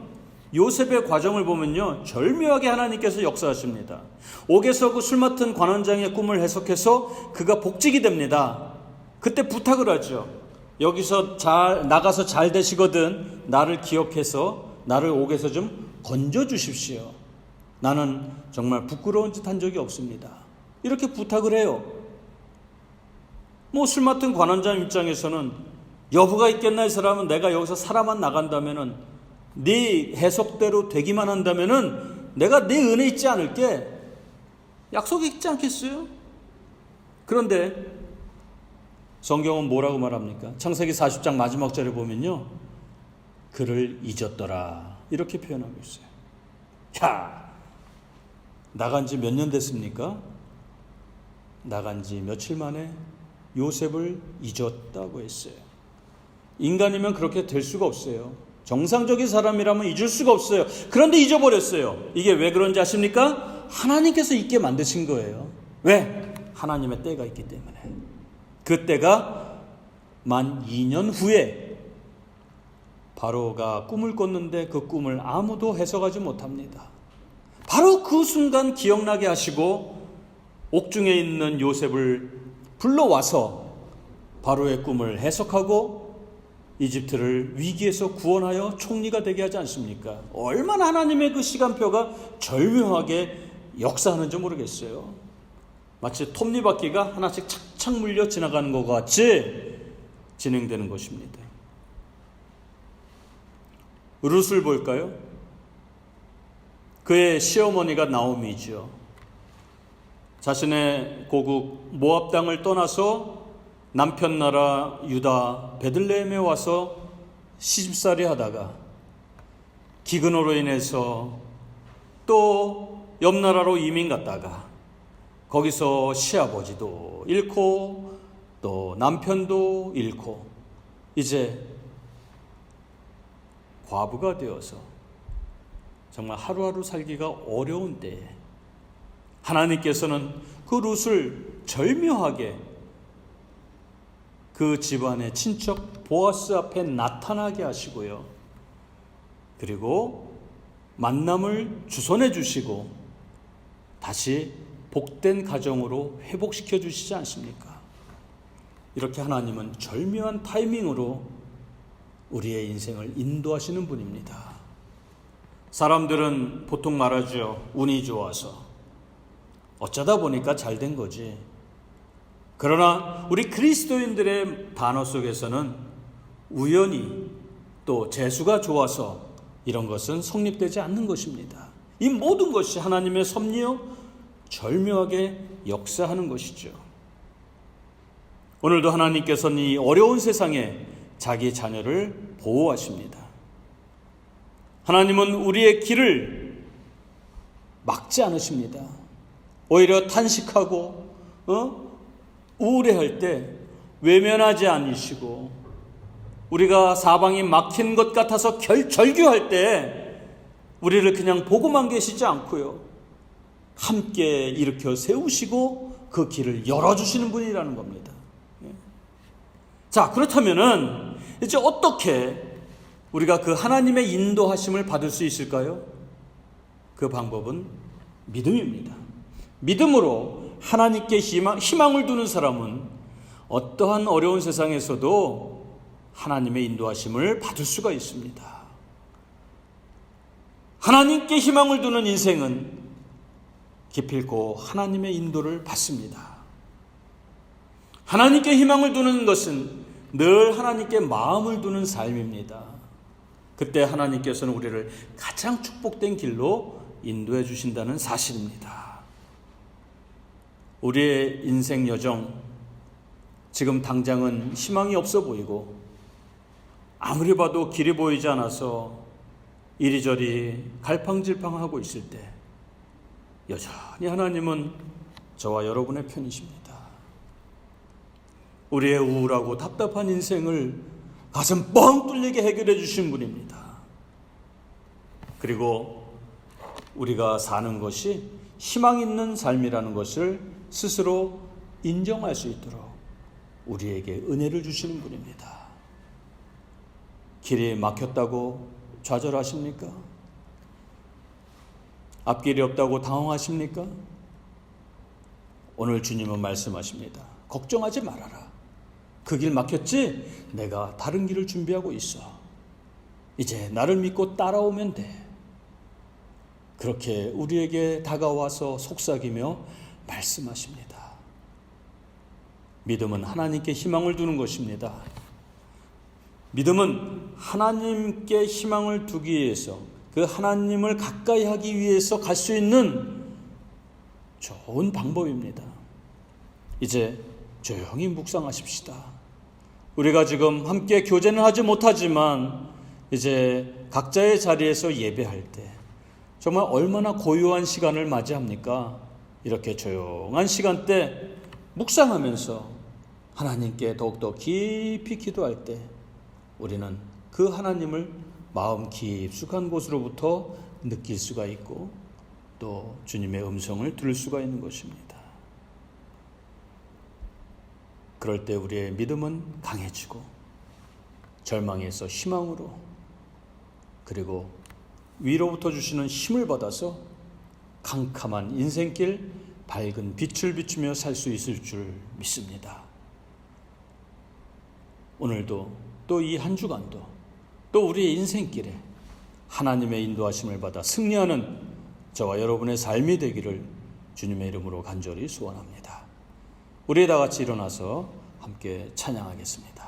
요셉의 과정을 보면요, 절묘하게 하나님께서 역사하십니다. 옥에서 그 술 맡은 관원장의 꿈을 해석해서 그가 복직이 됩니다. 그때 부탁을 하죠. 여기서 나가서 잘 되시거든 나를 기억해서 나를 옥에서 좀 건져 주십시오. 나는 정말 부끄러운 짓 한 적이 없습니다. 이렇게 부탁을 해요. 뭐 술 맡은 관원장 입장에서는 여부가 있겠나, 이 사람은 내가 여기서 살아만 나간다면은, 네 해석대로 되기만 한다면은 내가 네 은혜 잊지 않을게, 약속 있지 않겠어요? 그런데 성경은 뭐라고 말합니까? 창세기 40장 마지막 절에 보면요, 그를 잊었더라 이렇게 표현하고 있어요. 야, 나간 지 몇 년 됐습니까? 나간 지 며칠 만에 요셉을 잊었다고 했어요. 인간이면 그렇게 될 수가 없어요. 정상적인 사람이라면 잊을 수가 없어요. 그런데 잊어버렸어요. 이게 왜 그런지 아십니까? 하나님께서 잊게 만드신 거예요. 왜? 하나님의 때가 있기 때문에. 그 때가 만 2년 후에 바로가 꿈을 꿨는데 그 꿈을 아무도 해석하지 못합니다. 바로 그 순간 기억나게 하시고 옥중에 있는 요셉을 불러와서 바로의 꿈을 해석하고 이집트를 위기에서 구원하여 총리가 되게 하지 않습니까? 얼마나 하나님의 그 시간표가 절묘하게 역사하는지 모르겠어요. 마치 톱니바퀴가 하나씩 착착 물려 지나가는 것 같이 진행되는 것입니다. 룻을 볼까요? 그의 시어머니가 나오미죠. 자신의 고국 모압 땅을 떠나서 남편 나라 유다 베들레헴에 와서 시집살이 하다가 기근으로 인해서 또 옆 나라로 이민 갔다가 거기서 시아버지도 잃고 또 남편도 잃고 이제 과부가 되어서 정말 하루하루 살기가 어려운 때에 하나님께서는 그 룻을 절묘하게 그 집안의 친척 보아스 앞에 나타나게 하시고요. 그리고 만남을 주선해 주시고 다시 복된 가정으로 회복시켜 주시지 않습니까? 이렇게 하나님은 절묘한 타이밍으로 우리의 인생을 인도하시는 분입니다. 사람들은 보통 말하죠. 운이 좋아서. 어쩌다 보니까 잘 된 거지. 그러나 우리 그리스도인들의 단어 속에서는 우연히 또 재수가 좋아서 이런 것은 성립되지 않는 것입니다. 이 모든 것이 하나님의 섭리요 절묘하게 역사하는 것이죠. 오늘도 하나님께서는 이 어려운 세상에 자기 자녀를 보호하십니다. 하나님은 우리의 길을 막지 않으십니다. 오히려 탄식하고 우울해할 때 외면하지 않으시고 우리가 사방이 막힌 것 같아서 절규할 때 우리를 그냥 보고만 계시지 않고요. 함께 일으켜 세우시고 그 길을 열어주시는 분이라는 겁니다. 자, 그렇다면은 이제 어떻게 우리가 그 하나님의 인도하심을 받을 수 있을까요? 그 방법은 믿음입니다. 믿음으로 하나님께 희망을 두는 사람은 어떠한 어려운 세상에서도 하나님의 인도하심을 받을 수가 있습니다. 하나님께 희망을 두는 인생은 기필코 하나님의 인도를 받습니다. 하나님께 희망을 두는 것은 늘 하나님께 마음을 두는 삶입니다. 그때 하나님께서는 우리를 가장 축복된 길로 인도해 주신다는 사실입니다. 우리의 인생 여정, 지금 당장은 희망이 없어 보이고 아무리 봐도 길이 보이지 않아서 이리저리 갈팡질팡하고 있을 때 여전히 하나님은 저와 여러분의 편이십니다. 우리의 우울하고 답답한 인생을 가슴 뻥 뚫리게 해결해 주신 분입니다. 그리고 우리가 사는 것이 희망 있는 삶이라는 것을 스스로 인정할 수 있도록 우리에게 은혜를 주시는 분입니다. 길이 막혔다고 좌절하십니까? 앞길이 없다고 당황하십니까? 오늘 주님은 말씀하십니다. 걱정하지 말아라. 그 길 막혔지? 내가 다른 길을 준비하고 있어. 이제 나를 믿고 따라오면 돼. 그렇게 우리에게 다가와서 속삭이며 말씀하십니다. 믿음은 하나님께 희망을 두는 것입니다. 믿음은 하나님께 희망을 두기 위해서, 그 하나님을 가까이 하기 위해서 갈 수 있는 좋은 방법입니다. 이제 조용히 묵상하십시다. 우리가 지금 함께 교제는 하지 못하지만 이제 각자의 자리에서 예배할 때 정말 얼마나 고요한 시간을 맞이합니까? 이렇게 조용한 시간대 묵상하면서 하나님께 더욱더 깊이 기도할 때 우리는 그 하나님을 마음 깊숙한 곳으로부터 느낄 수가 있고 또 주님의 음성을 들을 수가 있는 것입니다. 그럴 때 우리의 믿음은 강해지고 절망에서 희망으로, 그리고 위로부터 주시는 힘을 받아서 캄캄한 인생길 밝은 빛을 비추며 살 수 있을 줄 믿습니다. 오늘도 또 이 한 주간도 또 우리의 인생길에 하나님의 인도하심을 받아 승리하는 저와 여러분의 삶이 되기를 주님의 이름으로 간절히 소원합니다. 우리 다 같이 일어나서 함께 찬양하겠습니다.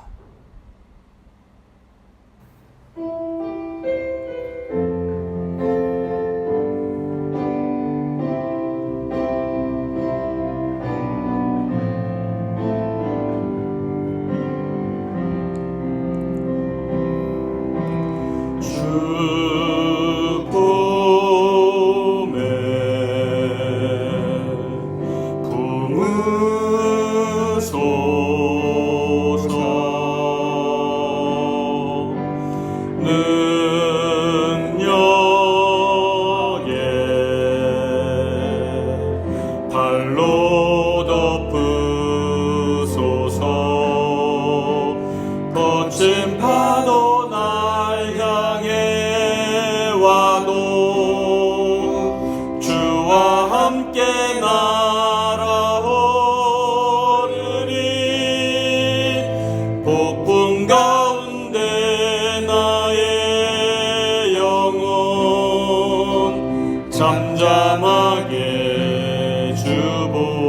잠잠하게 주보리라.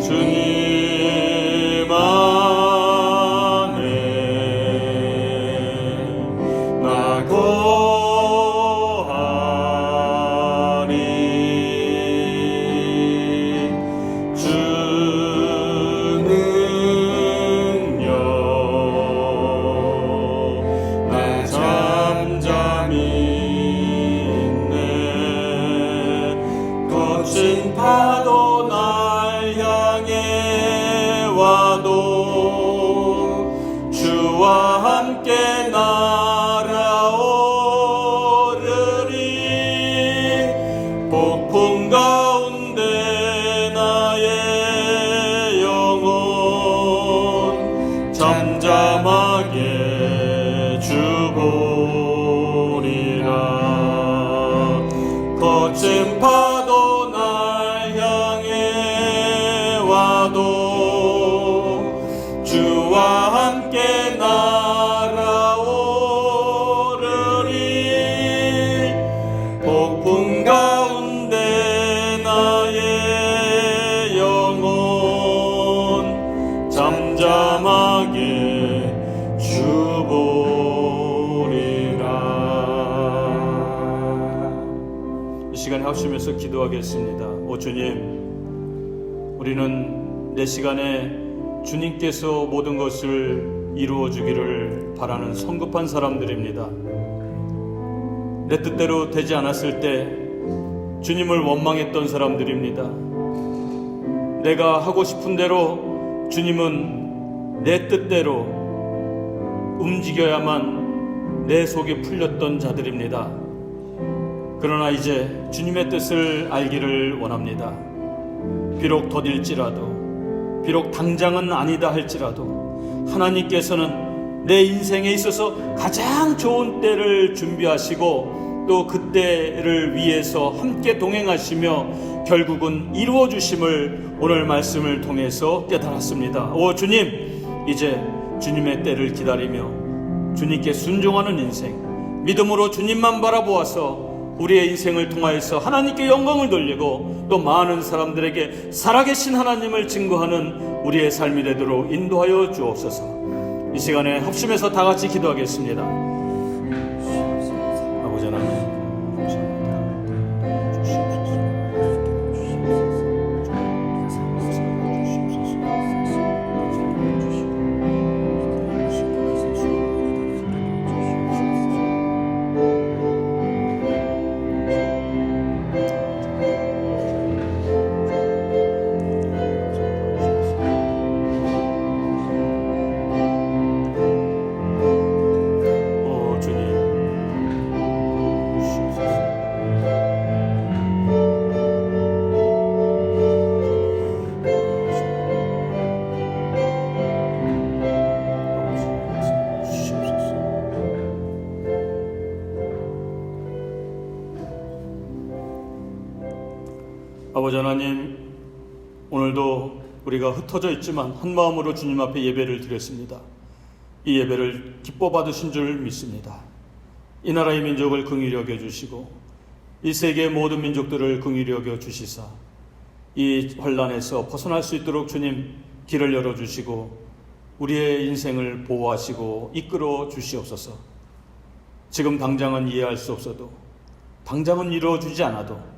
주님 안에 나 거하리. 주 능력 나 잠잠히 있네. 거친 파도 날 향해 와도 주와 함께 날아오르리. 폭풍 가운데 나의 영혼 잠잠하게 주보리라. 거친 파도 날 향해 와도 주와 함께 날아오르리. 시간에 합심해서 기도하겠습니다. 오 주님, 우리는 내 시간에 주님께서 모든 것을 이루어 주기를 바라는 성급한 사람들입니다. 내 뜻대로 되지 않았을 때 주님을 원망했던 사람들입니다. 내가 하고 싶은 대로 주님은 내 뜻대로 움직여야만 내 속에 풀렸던 자들입니다. 그러나 이제 주님의 뜻을 알기를 원합니다. 비록 더딜지라도, 비록 당장은 아니다 할지라도 하나님께서는 내 인생에 있어서 가장 좋은 때를 준비하시고 또 그때를 위해서 함께 동행하시며 결국은 이루어 주심을 오늘 말씀을 통해서 깨달았습니다. 오 주님, 이제 주님의 때를 기다리며 주님께 순종하는 인생, 믿음으로 주님만 바라보아서 우리의 인생을 통하여서 하나님께 영광을 돌리고 또 많은 사람들에게 살아계신 하나님을 증거하는 우리의 삶이 되도록 인도하여 주옵소서. 이 시간에 합심해서 다 같이 기도하겠습니다. 아버지 하나님, 아버지 하나님, 오늘도 우리가 흩어져 있지만 한 마음으로 주님 앞에 예배를 드렸습니다. 이 예배를 기뻐 받으신 줄 믿습니다. 이 나라의 민족을 긍휼히 여겨 주시고 이 세계의 모든 민족들을 긍휼히 여겨 주시사 이 환난에서 벗어날 수 있도록 주님 길을 열어주시고 우리의 인생을 보호하시고 이끌어 주시옵소서. 지금 당장은 이해할 수 없어도, 당장은 이루어주지 않아도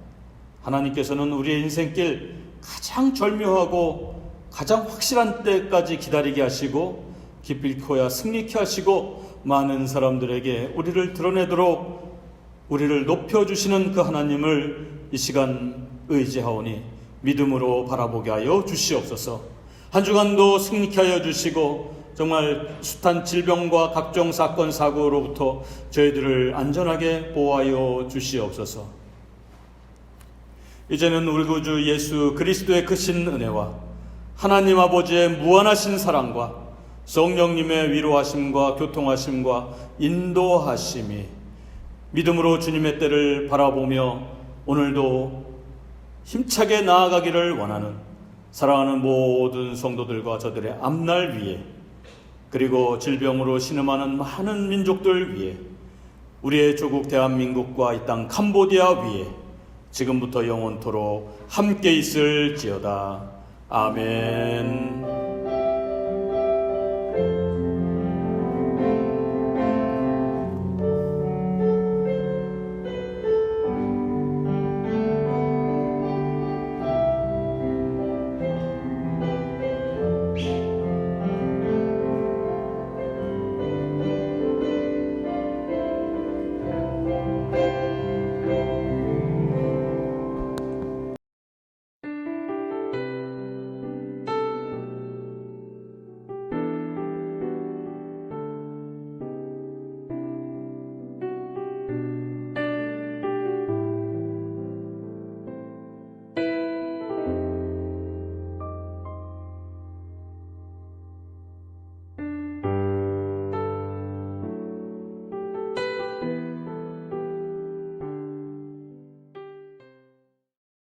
하나님께서는 우리의 인생길 가장 절묘하고 가장 확실한 때까지 기다리게 하시고 기필코야 승리케 하시고 많은 사람들에게 우리를 드러내도록 우리를 높여주시는 그 하나님을 이 시간 의지하오니 믿음으로 바라보게 하여 주시옵소서. 한 주간도 승리케 하여 주시고 정말 숱한 질병과 각종 사건 사고로부터 저희들을 안전하게 보호하여 주시옵소서. 이제는 우리 구주 예수 그리스도의 크신 은혜와 하나님 아버지의 무한하신 사랑과 성령님의 위로하심과 교통하심과 인도하심이 믿음으로 주님의 때를 바라보며 오늘도 힘차게 나아가기를 원하는 사랑하는 모든 성도들과 저들의 앞날 위에, 그리고 질병으로 신음하는 많은 민족들 위에, 우리의 조국 대한민국과 이 땅 캄보디아 위에 지금부터 영원토록 함께 있을지어다. 아멘.